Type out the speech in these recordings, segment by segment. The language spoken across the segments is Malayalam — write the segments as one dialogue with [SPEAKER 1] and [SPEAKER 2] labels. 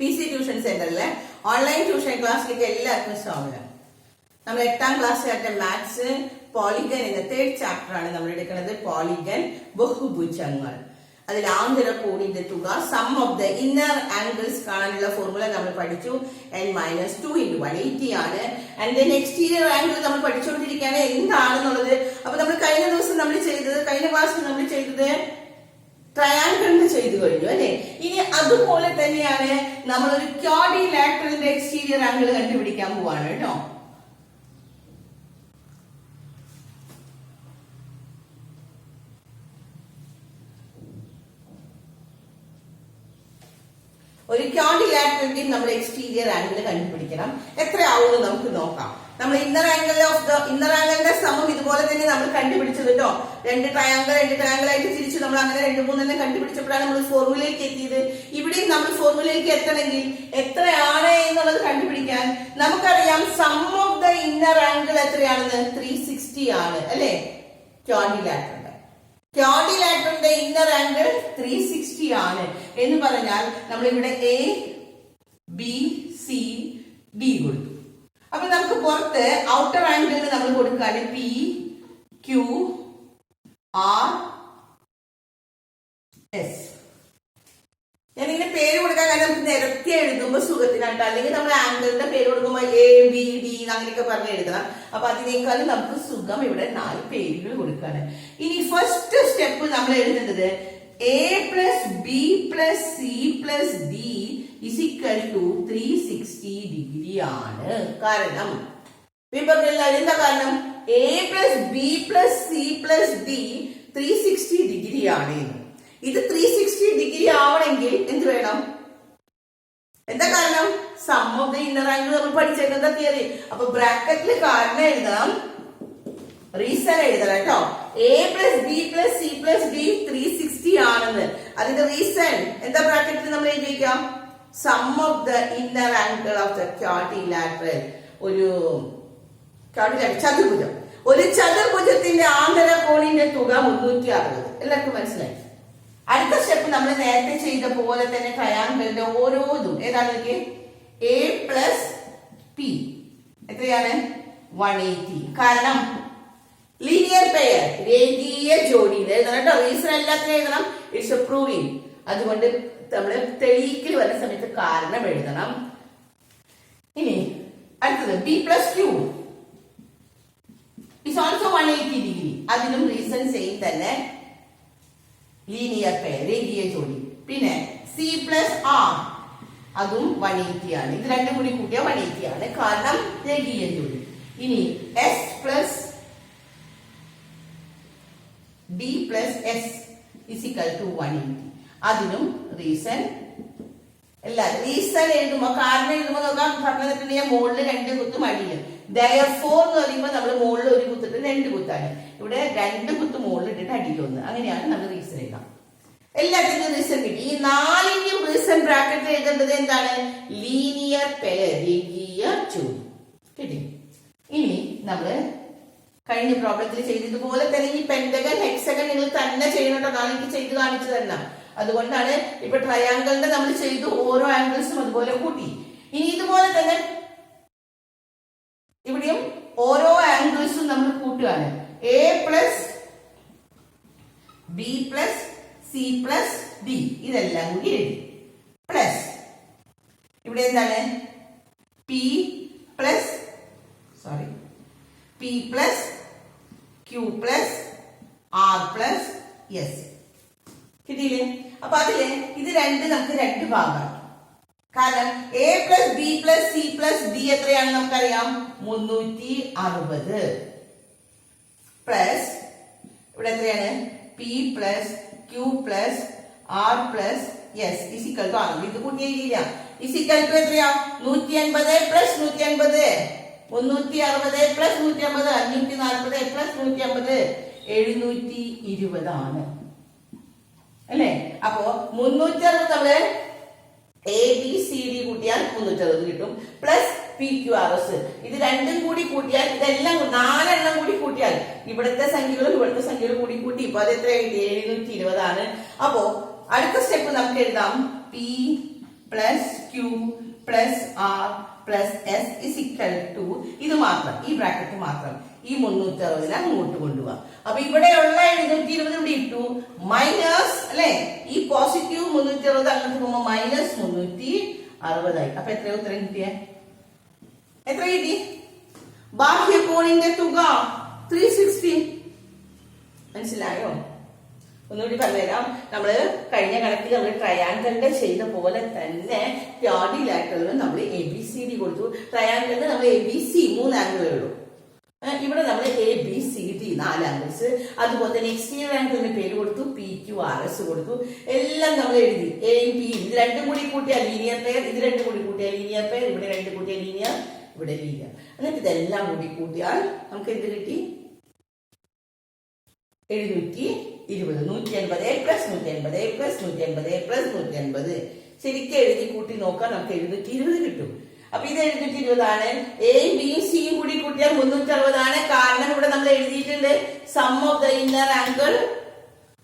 [SPEAKER 1] PC ട്യൂഷൻ സെന്ററിലെ ഓൺലൈൻ ട്യൂഷൻ ക്ലാസ്സിലേക്ക് എല്ലാവർക്കും സ്വാഗതം. നമ്മൾ 8ാം ക്ലാസ്സിലെ മാത്സ് പോളിഗൺ എന്ന 3rd ചാപ്റ്റർ ആണ് നമ്മൾ എടുക്കുന്നത്. പോളിഗൺ ബഹുഭുജങ്ങൾ. അതിൽ ആന്തരകോണിന്റെ തുക sum of the inner angles കാണാനുള്ള ഫോർമുല നമ്മൾ പഠിച്ചു. n-2 × 180 ആണ്. ആൻഡ് ദെൻ എക്സ്റ്റീരിയർ ആംഗിൾ നമ്മൾ പഠിച്ചുകൊണ്ടിരിക്കുകയാണ് എന്താണെന്നുള്ളത്. അപ്പൊ നമ്മൾ കഴിഞ്ഞ ക്ലാസ്സിൽ നമ്മൾ ചെയ്തത് ട്രയാങ്കിളിന് ചെയ്തു കഴിഞ്ഞു അല്ലെ. ഇനി അതുപോലെ തന്നെയാണ് നമ്മളൊരു ക്വാഡ്രിലാറ്ററലിന്റെ എക്സ്റ്റീരിയർ ആംഗിൾ കണ്ടുപിടിക്കാൻ പോവാണ് കേട്ടോ. ഒരു ക്വാഡ്രിലാറ്ററലിന്റെ നമ്മൾ എക്സ്റ്റീരിയർ ആംഗിൾ കണ്ടുപിടിക്കണം. എത്രയാവുമെന്ന് നമുക്ക് നോക്കാം. നമ്മൾ ഇന്നർ ആംഗിളിന്റെ സമം ഇതുപോലെ തന്നെ നമ്മൾ കണ്ടുപിടിച്ചത് കേട്ടോ. രണ്ട് ട്രയാങ്കിൾ ആയിട്ട് തിരിച്ചു നമ്മൾ അങ്ങനെ 2-3 കണ്ടുപിടിച്ചപ്പോഴാണ് നമ്മൾ ഫോർമുലയിലേക്ക് എത്തിയത്. ഇവിടെയും നമ്മൾ ഫോർമുലയിലേക്ക് എത്തണമെങ്കിൽ എത്രയാണ് എന്നുള്ളത് കണ്ടുപിടിക്കാൻ നമുക്കറിയാം. Sum of the inner angle എത്രയാണെന്ന് 360 ആണ് അല്ലെ. ക്വാഡ്രിലാറ്ററലിന്റെ ഇന്നർ ആംഗിൾ 360 ആണ് എന്ന് പറഞ്ഞാൽ നമ്മൾ ഇവിടെ ABCD കൊടുത്തു. അപ്പൊ നമുക്ക് പുറത്ത് ഔട്ടർ ആംഗിളിന് നമ്മൾ കൊടുക്കാണ് PQRS. ഞാനിങ്ങനെ പേര് കൊടുക്കാൻ കാരണം നമുക്ക് നിരത്തി എഴുതുമ്പോൾ സുഖത്തിനായിട്ട്, അല്ലെങ്കിൽ നമ്മൾ ആംഗിളിന്റെ പേര് കൊടുക്കുമ്പോൾ ABD അങ്ങനെയൊക്കെ പറഞ്ഞ് എഴുതണം. അപ്പൊ അതിനേക്കാളും നമുക്ക് സുഖം ഇവിടെ 4 പേരുകൾ കൊടുക്കാണ്. ഇനി ഫസ്റ്റ് സ്റ്റെപ്പ് നമ്മൾ എഴുതുന്നത് A+B+C+D is equal to 360 degree ആണ്. കാരണം എന്താ കാരണം? A+B+C+D 360 ഡിഗ്രി ആണ്. ഇത് 360 ഡിഗ്രി ആവണമെങ്കിൽ എന്ത് വേണം? എന്താ കാരണം? Sum of the inner angle നമ്മൾ പഠിച്ചേക്കുന്ന തിയറി. അപ്പൊ ബ്രാക്കറ്റിൽ കാരണം എഴുതണം, റീസൺ എഴുതണം കേട്ടോ. A+B+C+D 360 ആണെന്ന്. അതിന്റെ റീസൺ എന്താ? ബ്രാക്കറ്റിൽ നമ്മൾ എഴുതി വയ്ക്കാം. Sum of the inner angle of the quadrilateral. ചതുർഭുജം. ഒരു ചതുർഭുജത്തിന്റെ ആന്തരകോണിന്റെ തുക 360. എല്ലാവർക്കും മനസ്സിലായി? അടുത്ത സ്റ്റെപ്പ് നമ്മൾ നേരത്തെ ചെയ്ത പോലെ തന്നെ ട്രയാങ്കിളിന്റെ ഓരോന്നും ഏതാണ്? A+P എത്രയാണ്? 180. കാരണം ലീനിയർ പെയർ, രേഖീയ ജോഡിയിൽ എഴുതണം കേട്ടോ. റീസൺ എല്ലാത്തിനും എഴുതണം. It's A proving. അതുകൊണ്ട് നമ്മൾ തെളിയിക്കൽ വരുന്ന സമയത്ത് കാരണം എഴുതണം. ഇനി അടുത്തത് B+Q is also 180 ഡിഗ്രി. അതിനും റീസൺ സെയിം തന്നെ, ലീനിയർ പെയർ, രേഖീയ ജോഡി. പിന്നെ C+R അതും 180 ആണ്. ഇത് രണ്ടും കൂടി കൂട്ടിയാൽ 180 ആണ്, കാരണം രേഖീയ ജോഡി. ഇനി S+D+S is equal to 180. അതിനും റീസൺ റീസൺ എഴുതുമ്പോ കാരണം എഴുതുമ്പോ നോക്കാം. പറഞ്ഞിട്ടുണ്ടെങ്കിൽ മുകളിൽ 2 കുത്തും അടിയിൽ. Therefore എന്ന് പറയുമ്പോൾ നമ്മൾ മുകളിൽ 1 കുത്തിട്ട് 2 കുത്താണ്. ഇവിടെ 2 കുത്ത് മുകളിൽ ഇട്ടിട്ട് അടിയിൽ 1. അങ്ങനെയാണ് നമ്മൾ റീസൺ എഴുതാം. എല്ലാത്തിനും റീസൺ കിട്ടി. ഈ 4ന്റെയും റീസൺ ബ്രാക്കറ്റിൽ എഴുതേണ്ടത് എന്താണ്? ലീനിയർ പെയർ, രേഖീയ ജോഡി. കിട്ടി. ഇനി നമ്മള് കഴിഞ്ഞ പ്രോബ്ലത്തിൽ ചെയ്തതുപോലെ തന്നെ ഈ പെന്റഗൺ ഹെക്സഗൺ നിങ്ങൾ തന്നെ ചെയ്യണം കേട്ടോ. എനിക്ക് ചെയ്ത് കാണിച്ചു തരണം. അതുകൊണ്ടാണ് ഇപ്പൊ ട്രയാങ്കിളിന്റെ നമ്മൾ ചെയ്തു ഓരോ ആംഗിൾസും അതുപോലെ കൂട്ടി. ഇനി ഇതുപോലെ തന്നെ ഇവിടെയും ഓരോ ആംഗിൾസും നമ്മൾ കൂട്ടുകയാണ്. A+B+C+D ഇതെല്ലാം കൂടി എഴുതി. പ്ലസ് ഇവിടെ എന്താണ്? P+Q+R+S കിട്ടിയില്ലേ? അപ്പൊ അതില് ഇത് നമുക്ക് 2 ഭാഗമാണ്. കാരണം A+B+C+D എത്രയാണ് നമുക്കറിയാം? 360 പ്ലസ് ഇവിടെ എത്രയാണ്? P+Q+R+S is equal to ആണ്. ഇത് കൂട്ടിയില്ല. is equal to എത്രയാ? 180 + 180 360 + 150 540 + 150 720 ആണ് അല്ലേ. അപ്പോ 360 നമ്മള് ABCD കൂട്ടിയാൽ 360 കിട്ടും. പ്ലസ് PQRS ഇത് രണ്ടും കൂടി കൂട്ടിയാൽ, ഇതെല്ലാം 4 എണ്ണം കൂടി കൂട്ടിയാൽ ഇവിടുത്തെ സംഖ്യകളും കൂടി കൂട്ടി ഇപ്പൊ അത് എത്ര? 720 ആണ്. അപ്പോ അടുത്ത സ്റ്റെപ്പ് നമുക്ക് എഴുതാം. Plus Q plus R plus S is equal to ഇത് മാത്രം, ഈ ബ്രാക്കറ്റ് മാത്രം, ഈ 360 അങ്ങോട്ട് കൊണ്ടുപോവാ. അപ്പൊ ഇവിടെയുള്ള 720 ഇവിടെ ഇട്ടു, മൈനസ് അല്ലെ ഈ പോസിറ്റീവ് 360 അങ്ങോട്ട് പോകുമ്പോ മൈനസ് 360 ആയി. അപ്പൊ എത്രയോ ഉത്തരം കിട്ടിയേ? എത്ര കിട്ടി? ബാഹ്യകോണിന്റെ തുക 360. മനസ്സിലായോ? ഒന്നുകൂടി പറഞ്ഞുതരാം. നമ്മള് കഴിഞ്ഞ കണക്കിൽ നമ്മൾ ട്രയാങ്കിളിന്റെ ചെയ്ത പോലെ തന്നെ ക്വാഡ്രിലാറ്ററലിന് നമ്മൾ ABCD കൊടുത്തു. ട്രയാങ്കിളിന് നമ്മൾ ABC 3 ആംഗിളേ ഉള്ളൂ. ഇവിടെ നമ്മൾ ABCD 4 ആംഗിൾസ്. അതുപോലെ തന്നെ എക്സ്റ്റീരിയർ ആംഗിളിന് പേര് കൊടുത്തു, PQRS കൊടുത്തു. എല്ലാം നമ്മൾ എഴുതി. എയും പി ഇത് രണ്ടും കൂടി കൂട്ടിയാൽ ലീനിയർ പെയർ, ഇത് രണ്ടും കൂടി കൂട്ടിയാൽ ലീനിയർ പെയർ, ഇവിടെ രണ്ടും കൂട്ടിയാൽ ലീനിയർ, ഇവിടെ ലീനിയർ. എന്നിട്ട് ഇതെല്ലാം കൂടി കൂട്ടിയാൽ നമുക്ക് എന്ത് കിട്ടി? 720. 180 പ്ലസ് 180 പ്ലസ് 180 പ്ലസ് 180. ശരിക്കും എഴുതി കൂട്ടി നോക്കാം, നമുക്ക് 720 കിട്ടും. അപ്പൊ ഇത് 720 ആണ്. എ ബി സിയും കൂടി കൂട്ടിയാൽ 360 ആണ്. കാരണം ഇവിടെ നമ്മൾ എഴുതിയിട്ടുണ്ട് sum of the inner angle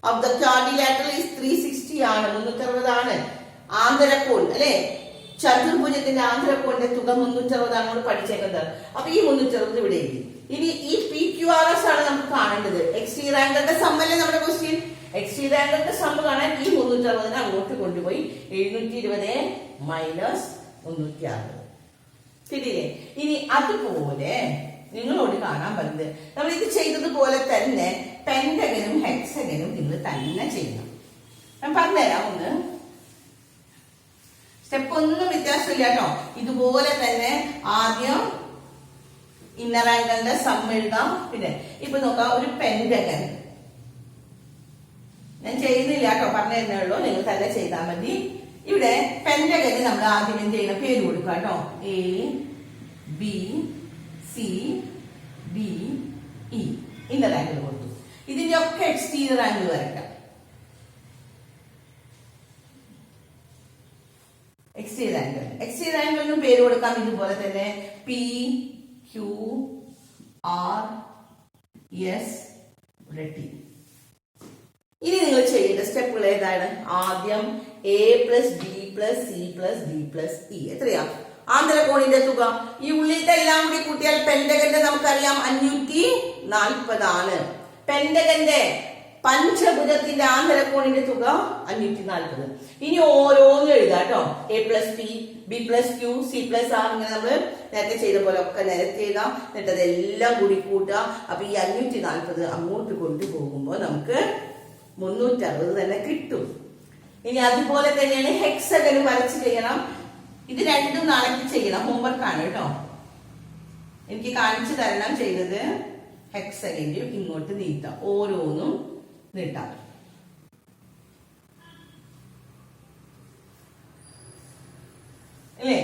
[SPEAKER 1] of the quadrilateral is 360 ആണ്, 360 ആണ്. ആന്തരകോൺ അല്ലെ, ചതുർഭുജത്തിന്റെ ആന്തരകോണിന്റെ തുക 360 ആണ് നമ്മൾ പഠിച്ചേക്കുന്നത്. അപ്പൊ ഈ 360 ഇവിടെ എഴുതി. ഇനി ഈ PQRS ആണ് നമുക്ക് കാണേണ്ടത്. എക്സ്റ്റീരിയർ ആംഗിളിന്റെ സമ്മല്ലേ നമ്മുടെ ക്വസ്റ്റ്യൻ. എക്സ്റ്റീരിയർ ആംഗിളിന്റെ സമ്മ കാണാൻ ഈ 360 അങ്ങോട്ട് കൊണ്ടുപോയി 720 മൈനസ് 360 ശരിയല്ലേ? ഇനി അതുപോലെ നിങ്ങളോട് കാണാൻ പറഞ്ഞത് നമ്മൾ ഇത് ചെയ്തതുപോലെ തന്നെ പെന്റഗനും ഹെക്സഗനും നിങ്ങൾ തന്നെ ചെയ്യണം. ഞാൻ പറഞ്ഞുതരാം. ഒന്ന് സ്റ്റെപ്പ് ഒന്നും വ്യത്യാസമില്ല കേട്ടോ. ഇതുപോലെ തന്നെ ആദ്യം ഇന്നർ ആംഗിളിന്റെ സം എഴുതാം. പിന്നെ ഇപ്പൊ നോക്കാം, ഒരു പെന്റഗൻ ഞാൻ ചെയ്യുന്നില്ല കേട്ടോ, പറഞ്ഞു തരുന്നേ ഉള്ളൂ, നിങ്ങൾ തന്നെ ചെയ്താൽ മതി. ഇവിടെ പെന്റഗന് നമ്മൾ ആദ്യം എന്ത് ചെയ്യണം? പേര് കൊടുക്കുക കേട്ടോ. ABCDE ഇന്നർ ആംഗിൾ കൊടുത്തു. ഇതിന്റെ ഒക്കെ എക്സ്റ്റീരിയർ ആംഗിൾ വരയ്ക്കാം. എക്സ്റ്റീരിയർ ആംഗിളിനും പേര് കൊടുക്കാം ഇതുപോലെ തന്നെ PQRS. ഇനി നിങ്ങൾ ചെയ്യേണ്ട സ്റ്റെപ്പുകൾ ഏതാണ്? ആദ്യം A plus B plus C plus D plus E എത്രയാ? ആന്തരകോണിന്റെ തുക. ഈ ഉള്ളിലത്തെ എല്ലാം കൂടി കൂട്ടിയാൽ പെന്റഗന്റെ നമുക്കറിയാം 540 ആണ്. പെന്റഗന്റെ പഞ്ചഭുജത്തിന്റെ ആന്തരകോണിന്റെ തുക 540. ഇനി ഓരോന്നും എഴുതാം കേട്ടോ. A plus P, B plus Q, C plus R ഇങ്ങനെ നമ്മൾ നേരത്തെ ചെയ്ത പോലെ ഒക്കെ നിരത്തി എഴുതാം. എന്നിട്ട് അതെല്ലാം കൂടി കൂട്ടുക. അപ്പൊ ഈ 540 അങ്ങോട്ട് കൊണ്ടുപോകുമ്പോൾ നമുക്ക് 360 തന്നെ കിട്ടും. ഇനി അതുപോലെ തന്നെയാണ് ഹെക്സഗന് വരച്ച് ചെയ്യണം. ഇത് രണ്ടും നാളേക്ക് ചെയ്യണം, ഹോംവർക്കാണ് കേട്ടോ. എനിക്ക് കാണിച്ചു തരണം ചെയ്തത്. ഹെക്സഗന്റെയും ഇങ്ങോട്ട് നീട്ടാം, ഓരോന്നും നീട്ടാം. അല്ലേ?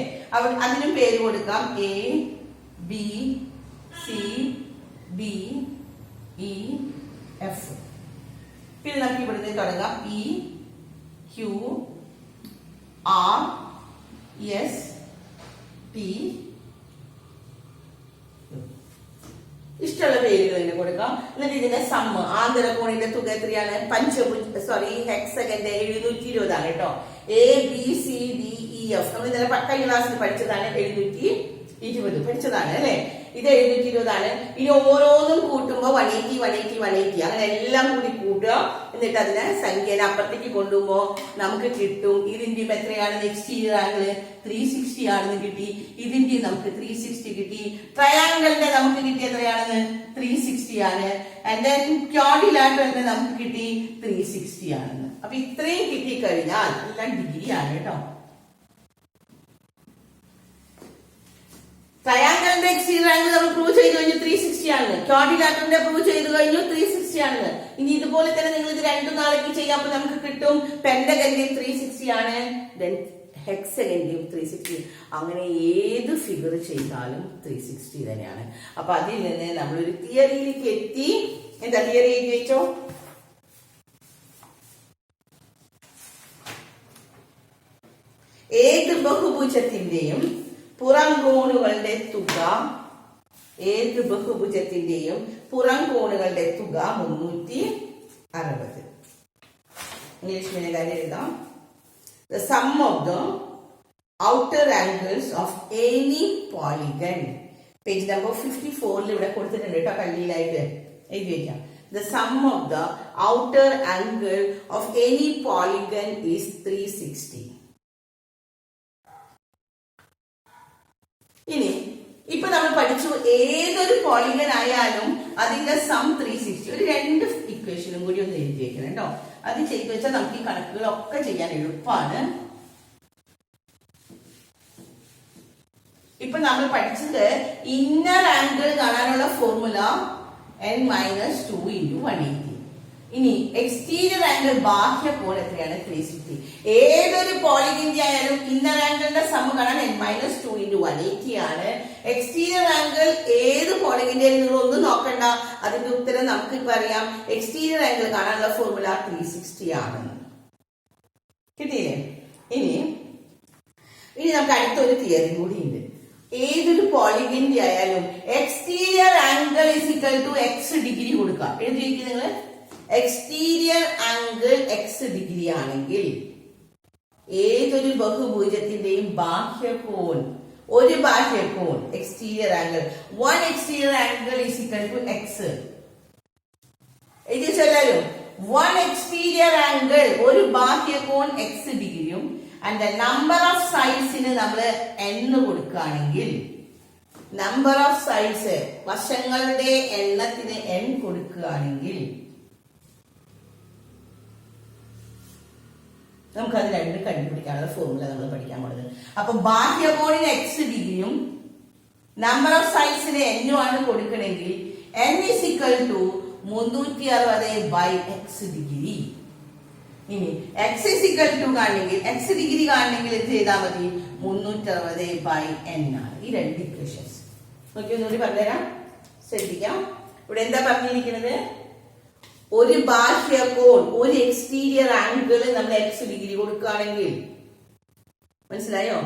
[SPEAKER 1] അതിനും പേര് കൊടുക്കാം. ABCDEF. പിന്നെ നമുക്ക് ഇവിടുന്ന് തുടങ്ങാം. PQRST. ഇഷ്ടമുള്ള പേരുകൾ തന്നെ കൊടുക്കാം. എന്നിട്ട് ഇതിന്റെ സമ്മ് ആന്തരകോണിന്റെ തുക എത്രയാണ്? ഹെക്സഗന്റെ 720 ആണ് കേട്ടോ. ABCDEF നമ്മൾ ഇന്നലെ കഴിഞ്ഞ ക്ലാസ്സിൽ പഠിച്ചതാണ്. 720 പഠിച്ചതാണ് അല്ലെ? ഇത് 720 ആണ്. ഇനി ഓരോന്നും കൂട്ടുമ്പോ 180 180 180 അങ്ങനെ എല്ലാം കൂടി കൂട്ടുക. എന്നിട്ട് അതിനെ സംഖ്യനെ അപ്പുറത്തേക്ക് കൊണ്ടുപോകുമ്പോ നമുക്ക് കിട്ടും. ഇതിന്റെയും എത്രയാണ്? എക്സ്റ്റീരിയർ ആംഗിൾ 360 ആണെന്ന് കിട്ടി. ഇതിന്റെയും നമുക്ക് 360 കിട്ടി. ട്രയാംഗിളിന്റെ നമുക്ക് കിട്ടി എത്രയാണെന്ന്? 360 ആണ്. ആൻഡ് ദെൻ ക്വാഡ്രിലാറ്ററലിന്റെ നമുക്ക് കിട്ടി 360 ആണെന്ന്. അപ്പൊ ഇത്രയും കിട്ടിക്കഴിഞ്ഞാൽ എല്ലാം ഡിഗ്രി ആണ് കേട്ടോ. ട്രയാംഗിളിന്റെ എക്സ്റ്റീരിയർ ആംഗിൾ നമ്മൾ പ്രൂവ് ചെയ്ത് കഴിഞ്ഞു 360 ആണ്. ക്വാഡ്രിലാറ്ററലിന്റെ പ്രൂവ് ചെയ്ത് കഴിഞ്ഞു 360 ആണ്. ഇനി ഇതുപോലെ തന്നെ നിങ്ങൾ ഇത് രണ്ടും നാളേക്ക് ചെയ്യാം. അപ്പൊ നമുക്ക് കിട്ടും പെന്റഗന്റെയും 360 ആണ്, ദെൻ ഹെക്സഗന്റെയും 360. അങ്ങനെ ഏത് ഫിഗർ ചെയ്താലും 360 തന്നെയാണ്. അപ്പൊ അതിൽ നിന്ന് നമ്മളൊരു തിയറിയിലേക്ക് എത്തി. എന്താ തിയറി എഴുതി വെച്ചോ? ഏത് ബഹുഭുജത്തിന്റെയും പുറം കോണുകളുടെ തുക, ഏത് ബഹുഭുജത്തിന്റെയും പുറം കോണുകളുടെ തുക 360. ഇംഗ്ലീഷ് മീഡിയം കാര്യം എഴുതാം. The sum of the outer angles of any polygon. Page number 54 ഇവിടെ കൊടുത്തിട്ടുണ്ട് കേട്ടോ, കള്ളിയിലായിട്ട് എഴുതി വയ്ക്കാം. The sum of the outer angle of any polygon is 360. ഇനി ഇപ്പൊ നമ്മൾ പഠിച്ചു ഏതൊരു പോളിഗൺ ആയാലും അതിന്റെ സം 360. ഒരു രണ്ട് ഇക്വേഷനും കൂടി ഒന്ന് എഴുതി വെക്കണം കേട്ടോ. അത് ചെയ്തു വെച്ചാൽ നമുക്ക് ഈ കണക്കുകളൊക്കെ ചെയ്യാൻ എളുപ്പമാണ്. ഇപ്പൊ നമ്മൾ പഠിച്ചത് ഇന്നർ ആംഗിൾ കാണാനുള്ള ഫോർമുല n-2 × 180. ഇനി എക്സ്റ്റീരിയർ ആംഗിൾ ബാഹ്യ കോൺ എത്രയാണ്? 360. ഏതൊരു പോളിഗന്റെ ആയാലും ഇന്നർ ആംഗിളിന്റെ സം കാണാൻ n-2 × 180 ആണ്. എക്സ്റ്റീരിയർ ആംഗിൾ ഏത് പോളിഗന്റെ നിങ്ങൾ ഒന്നും നോക്കണ്ട, അതിന്റെ ഉത്തരം നമുക്ക് ഇപ്പൊ അറിയാം. എക്സ്റ്റീരിയർ ആംഗിൾ കാണാനുള്ള ഫോർമുല 360 ആണ്. കിട്ടിയില്ലേ? ഇനി നമുക്ക് അടുത്തൊരു തിയറി കൂടി ഉണ്ട്. ഏതൊരു പോളിഗന്റെ ആയാലും exterior angle is equal to x degree കൊടുക്കുക. എഴുതിയിരിക്കും നിങ്ങൾ. എക്സ്റ്റീരിയർ ആംഗിൾ എക്സ് ഡിഗ്രി ആണെങ്കിൽ ഏതൊരു ബഹുഭുജത്തിന്റെയും ബാഹ്യകോൺ, ഒരു ബാഹ്യകോൺ exterior angle, one exterior angle is equal to x. എഴുതി വെച്ചാലും വൺ എക്സ്റ്റീരിയർ ആംഗിൾ, ഒരു ബാഹ്യകോൺ എക്സ് ഡിഗ്രിയും ആൻഡ് നമ്പർ ഓഫ് സൈഡ്സിന് നമ്മൾ n കൊടുക്കുകയാണെങ്കിൽ, നമ്പർ ഓഫ് സൈഡ്സ് വശങ്ങളുടെ എണ്ണത്തിന് n കൊടുക്കുകയാണെങ്കിൽ നമുക്ക് അത് രണ്ട് കണ്ടുപിടിക്കാനുള്ള ഫോർമുല നമ്മൾ പഠിക്കാൻ പോകുന്നത്. അപ്പൊ ബാഹ്യകോണിന് എക്സ് ഡിഗ്രിയും നമ്പർ ഓഫ് സൈഡ്സിന് n ആണ് കൊടുക്കണമെങ്കിൽ n is equal to 360/x degree. ഇനി x is equal to കാണണമെങ്കിൽ, എക്സ് ഡിഗ്രി കാണണമെങ്കിൽ എന്ത് ചെയ്താൽ മതി? 360/n ആണ്. ഈ രണ്ട് ഇക്വേഷൻസ് നോക്കി ഒന്നുകൂടി പറഞ്ഞുതരാം, ശ്രദ്ധിക്കാം. ഇവിടെ എന്താ പറഞ്ഞിരിക്കുന്നത്? ഒരു ബാഹ്യകോൺ, ഒരു എക്സ്റ്റീരിയർ ആംഗിൾ നമ്മൾ എക്സ് ഡിഗ്രി കൊടുക്കുകയാണെങ്കിൽ, മനസ്സിലായോ?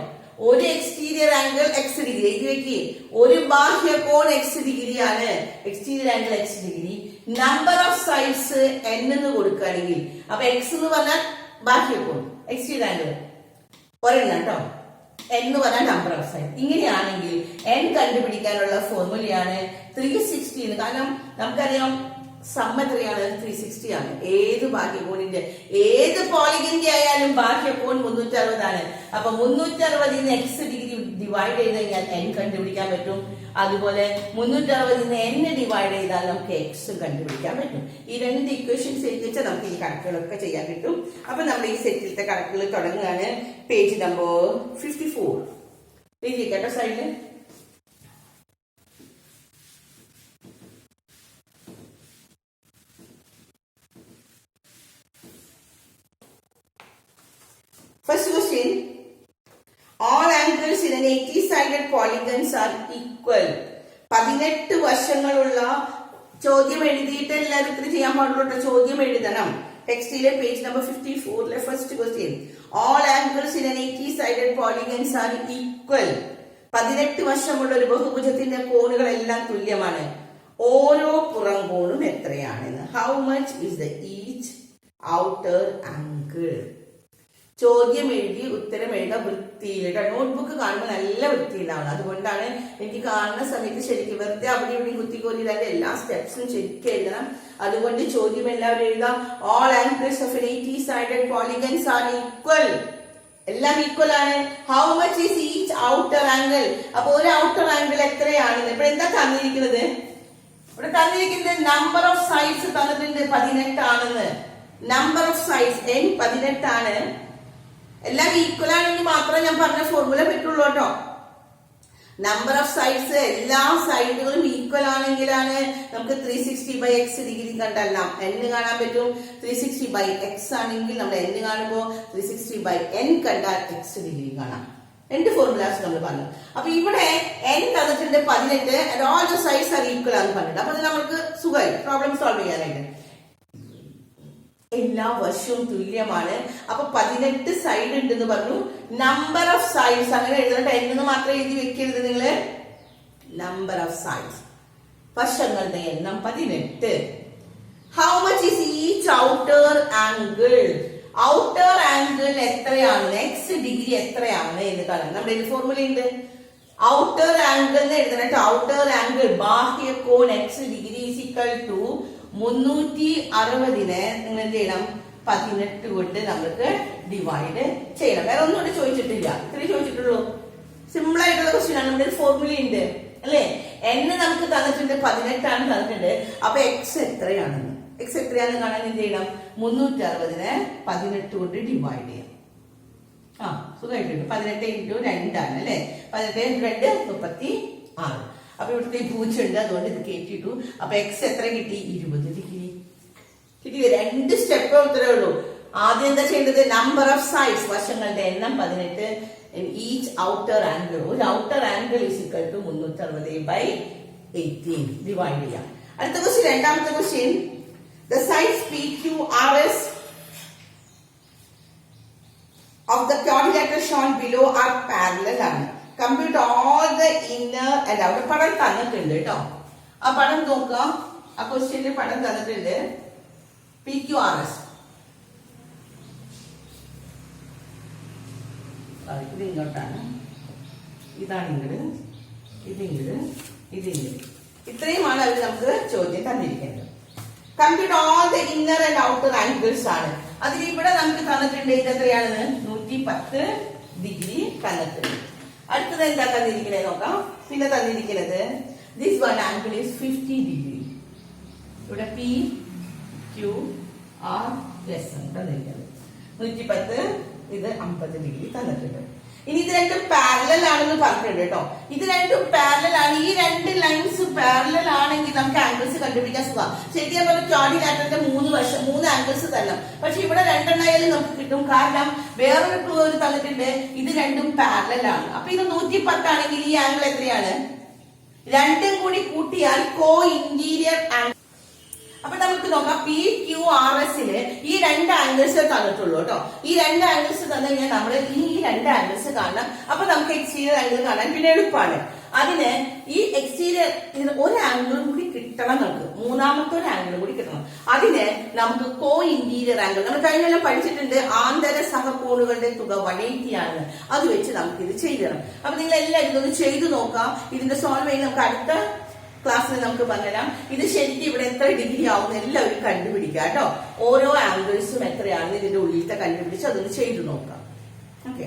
[SPEAKER 1] ഒരു എക്സ്റ്റീരിയർ ആംഗിൾ എക്സ് ഡിഗ്രി എഴുതി വെക്കി. ഒരു ബാഹ്യകോൺ എക്സ് ഡിഗ്രിയാണ്, exterior angle X degree. Number of sides n എന്ന് കൊടുക്കുകയാണെങ്കിൽ, അപ്പൊ എക്സ് എന്ന് പറഞ്ഞാൽ ബാഹ്യകോൺ, എക്സ്റ്റീരിയർ ആംഗിൾ ഒരെണ്ണം കേട്ടോ, n എന്ന് പറഞ്ഞാൽ നമ്പർ ഓഫ് സൈഡ്. ഇങ്ങനെയാണെങ്കിൽ n കണ്ടുപിടിക്കാനുള്ള ഫോർമുലയാണ് 360. കാരണം നമുക്കറിയാം സം എത്രയാണ്? 360 ആണ്. ഏത് ബാഹ്യകോണിന്റെ, ഏത് പോളിഗന്റെ ആയാലും ബാഹ്യകോൺ 360 ആണ്. അപ്പൊ 360 എക്സ് ഡിഗ്രി ഡിവൈഡ് ചെയ്ത് കഴിഞ്ഞാൽ n കണ്ടുപിടിക്കാൻ പറ്റും. അതുപോലെ 360 n ഡിവൈഡ് ചെയ്താൽ നമുക്ക് എക്സ് കണ്ടുപിടിക്കാൻ പറ്റും. ഈ രണ്ട് ഇക്വേഷൻസ് എഴുതി വെച്ചാൽ നമുക്ക് ഈ കണക്കുകളൊക്കെ ചെയ്യാൻ കിട്ടും. അപ്പൊ നമ്മൾ ഈ സെറ്റിലത്തെ കണക്കുകൾ തുടങ്ങുകയാണ്. പേജ് നമ്പർ 54 എഴുതി കേട്ടോ സൈഡില്. First question, all angles in an 80-sided polygons are equal. 18 വശങ്ങളുള്ള ചോദ്യം എഴുതിയിട്ട് എല്ലാവരും ഇത്ര ചെയ്യാൻ പാടുള്ളൂ. ചോദ്യം എഴുതണം. ടെക്സ്റ്റിലെ page number 54 first question, all angles in an 80-sided polygons are equal. 18 വശമുള്ള ഒരു ബഹുഭുജത്തിന്റെ കോണുകളെല്ലാം തുല്യമാണ്. ഓരോ പുറം കോണും എത്രയാണെന്ന്. How much is the each outer angle? ചോദ്യം എഴുതി ഉത്തരം എഴുതാൻ വൃത്തിയിലിട്ടോ. നോട്ട്ബുക്ക് കാണുമ്പോൾ നല്ല വൃത്തിയിലാവണം. അതുകൊണ്ടാണ് എനിക്ക് കാണുന്ന സമയത്ത് ശരിക്കും വെറുതെ അവിടെ ഇവിടെ കുത്തിക്കോലില്ലാതെ എല്ലാ സ്റ്റെപ്സും ശരിക്കും എഴുതണം. അതുകൊണ്ട് ചോദ്യം എല്ലാവരും എഴുതാം. All angles of 80-sided polygons are equal. എല്ലാം ഈക്വൽ ആണ്. How much is each outer angle? അപ്പൊ ഒരു ഔട്ടർ ആംഗിൾ എത്രയാണെന്ന് ഇവിടെ എന്താ തന്നിരിക്കുന്നത്? ഇവിടെ തന്നിരിക്കുന്നത് നമ്പർ ഓഫ് സൈഡ്സ് തന്നിട്ടുണ്ട് 18 ആണെന്ന്. നമ്പർ ഓഫ് സൈഡ്സ് n 18 ആണ്. എല്ലാം ഈക്വൽ ആണെങ്കിൽ മാത്രമേ ഞാൻ പറഞ്ഞ ഫോർമുല പറ്റുള്ളൂ കേട്ടോ. നമ്പർ ഓഫ് സൈഡ്സ് എല്ലാ സൈഡുകളും ഈക്വൽ ആണെങ്കിലാണ് നമുക്ക് 360/x ഡിഗ്രി കണ്ടെല്ലാം n കാണാൻ പറ്റും. 360/x ആണെങ്കിൽ നമ്മൾ n കാണുമ്പോൾ 360/n കണ്ടാൽ x ഡിഗ്രി കാണാം. രണ്ട് ഫോർമുലാസ് നമ്മൾ പറഞ്ഞു. അപ്പൊ ഇവിടെ n തന്നിട്ടുണ്ട് 18 and all the sides are equal ആണെന്ന് പറഞ്ഞിട്ട്. അപ്പൊ നമുക്ക് സുഖമായി പ്രോബ്ലം സോൾവ് ചെയ്യാനായിട്ട്. എല്ലാ വശവും തുല്യമാണ്. അപ്പൊ 18 സൈഡ് ഉണ്ടെന്ന് പറഞ്ഞു. നമ്പർ ഓഫ് സൈഡ്സ് അങ്ങനെ എഴുതണം. എന്ന് മാത്രം എഴുതി വെക്കരുത് നിങ്ങള്. നമ്പർ ഓഫ് സൈഡ്സ് വശങ്ങളുടെ എണ്ണം 18. How much is each outer angle? Outer angle എത്രയാണ്, എക്സ് ഡിഗ്രി എത്രയാണ് എന്ന് കാണാം. നമ്മുടെ ഒരു ഫോർമുല ഉണ്ട്. ഔട്ടർ ആംഗിൾ എന്ന് എഴുതണം. ഔട്ടർ ആംഗിൾ ബാഹ്യ കോൺ എക്സ് ഡിഗ്രി ഈക്വൽ ടു 360 നിങ്ങൾ എന്ത് ചെയ്യണം, 18 കൊണ്ട് നമുക്ക് ഡിവൈഡ് ചെയ്യണം. വേറെ ഒന്നും ഇവിടെ ചോദിച്ചിട്ടില്ല, ഇത്രേ ചോദിച്ചിട്ടുള്ളൂ. സിമ്പിൾ ആയിട്ടുള്ള ക്വസ്റ്റ്യൻ ആണ്. നമ്മുടെ ഒരു ഫോർമുല ഉണ്ട് അല്ലെ. n നമുക്ക് തന്നിട്ടുണ്ട് 18 ആണ് തന്നിട്ടുണ്ട്. അപ്പൊ എക്സ് എത്രയാണെന്ന്, എക്സ് എത്രയാണെന്ന് കാണാൻ എന്ത് ചെയ്യണം, 360 18 കൊണ്ട് ഡിവൈഡ് ചെയ്യാം. സുഖമായിട്ടുണ്ട്. 18 × 2 ആണ് അല്ലെ. 18 × 2 36. അപ്പൊ ഇവിടുത്തെ പൂച്ചുണ്ട്, അതുകൊണ്ട് ഇത് കേട്ടിട്ടു. അപ്പൊ എക്സ് എത്ര കിട്ടി, 20 ഡിഗ്രി കിട്ടിയത്. 2 സ്റ്റെപ്പ് ഉത്തരവേ ഉള്ളൂ. ആദ്യം എന്താ ചെയ്യേണ്ടത്, നമ്പർ ഓഫ് സൈഡ്സ്, വശങ്ങളുടെ എണ്ണം 18. ഈച്ച് ഔട്ടർ ആംഗിൾ, ഒരു outer angle is equal to 360/18 divide ചെയ്യാം. അടുത്ത ക്വസ്റ്റ്യൻ, രണ്ടാമത്തെ question. The sides PQRS of the quadrilateral shown below are parallel ആണ്. Compute all the inner and outer. പടം തന്നിട്ടുണ്ട് കേട്ടോ. ആ പടം നോക്കാം. ആ ക്വസ്റ്റ്യനിൽ പടം തന്നിട്ടുണ്ട്. PQRS ഇത് ഇങ്ങോട്ടാണ്, ഇതാണ് ഇങ്ങട്, ഇതിങ്ങട്, ഇതിങ്ങട്. ഇത്രയുമാണ് അവർ നമുക്ക് ചോദ്യം തന്നിരിക്കുന്നത്. Compute all the inner and outer angles ആണ്. അതിൽ ഇവിടെ നമുക്ക് തന്നിട്ടുണ്ട് ഇത് എത്രയാണ്, 110 ഡിഗ്രി തന്നിട്ടുണ്ട്. അടുത്തത് എന്താ തന്നിരിക്കുന്നത് നോക്കാം. പിന്നെ തന്നിരിക്കുന്നത് this one angle is 50 degree. ഇവിടെ PQRS തന്നിരിക്കുന്നത് 110, ഇത് 50 ഡിഗ്രി തന്നിട്ടുണ്ട്. ഇനി ഇത് രണ്ടും പാരലൽ ആണെന്ന് പറഞ്ഞിട്ടുണ്ട് കേട്ടോ. ഇത് രണ്ടും പാരലൽ ആണ്. ഈ 2 ലൈൻസ് പാരലൽ ആണെങ്കിൽ നമുക്ക് ആംഗിൾസ് കണ്ടുപിടിക്കാൻ സുഖം. ശരിക്കും പറഞ്ഞ ക്വാഡ്രിലാറ്ററലിന്റെ 3 ആംഗിൾസ് തരണം. പക്ഷെ ഇവിടെ 2 എണ്ണായാലും നമുക്ക് കിട്ടും. കാരണം വേറൊരു ക്ലൂ തന്നിട്ടുണ്ട്, ഇത് രണ്ടും പാരലൽ ആണ്. അപ്പൊ ഇത് 110 ആണെങ്കിൽ ഈ ആംഗിൾ എത്രയാണ്, രണ്ടും കൂടി കൂട്ടിയാൽ കോ ഇന്റീരിയർ ആംഗിൾ. അപ്പൊ നമുക്ക് നോക്കാം. PQRSല് ഈ 2 ആംഗിൾസ് തന്നിട്ടുള്ളൂ കേട്ടോ. ഈ 2 ആംഗിൾസ് തന്നു കഴിഞ്ഞാൽ നമ്മൾ ഈ 2 ആംഗിൾസ് കാണണം. അപ്പൊ നമുക്ക് എക്സ്റ്റീരിയർ ആംഗിൾ കാണാൻ പിന്നെ എളുപ്പമാണ്. അതിന് ഈ എക്സ്റ്റീരിയർ ഒരു ആംഗിളും കൂടി കിട്ടണം, നമുക്ക് മൂന്നാമത്തെ ഒരു ആംഗിളും കൂടി കിട്ടണം. അതിന് നമുക്ക് കോ ഇന്റീരിയർ ആംഗിൾ, നമ്മൾ കഴിഞ്ഞെല്ലാം പഠിച്ചിട്ടുണ്ട്, ആന്തര സഹകോണുകളുടെ തുക 180 ആണ്. അത് വെച്ച് നമുക്ക് ഇത് ചെയ്യണം. അപ്പൊ നിങ്ങൾ എല്ലാവരും ഇതൊന്ന് ചെയ്തു നോക്കാം. ഇതിന്റെ സോൾവ് ചെയ്ത് നമുക്ക് അടുത്ത ക്ലാസ്സിൽ നമുക്ക് പറഞ്ഞുതരാം. ഇത് ശരിക്കും ഇവിടെ എത്ര ഡിഗ്രി ആവുന്ന എല്ലാവരും കണ്ടുപിടിക്കുക കേട്ടോ. ഓരോ ആംഗിൾസും എത്രയാണെന്ന് ഇതിന്റെ ഉള്ളിലത്തെ കണ്ടുപിടിച്ച് അതൊന്ന് ചെയ്തു നോക്കാം. ഓക്കെ.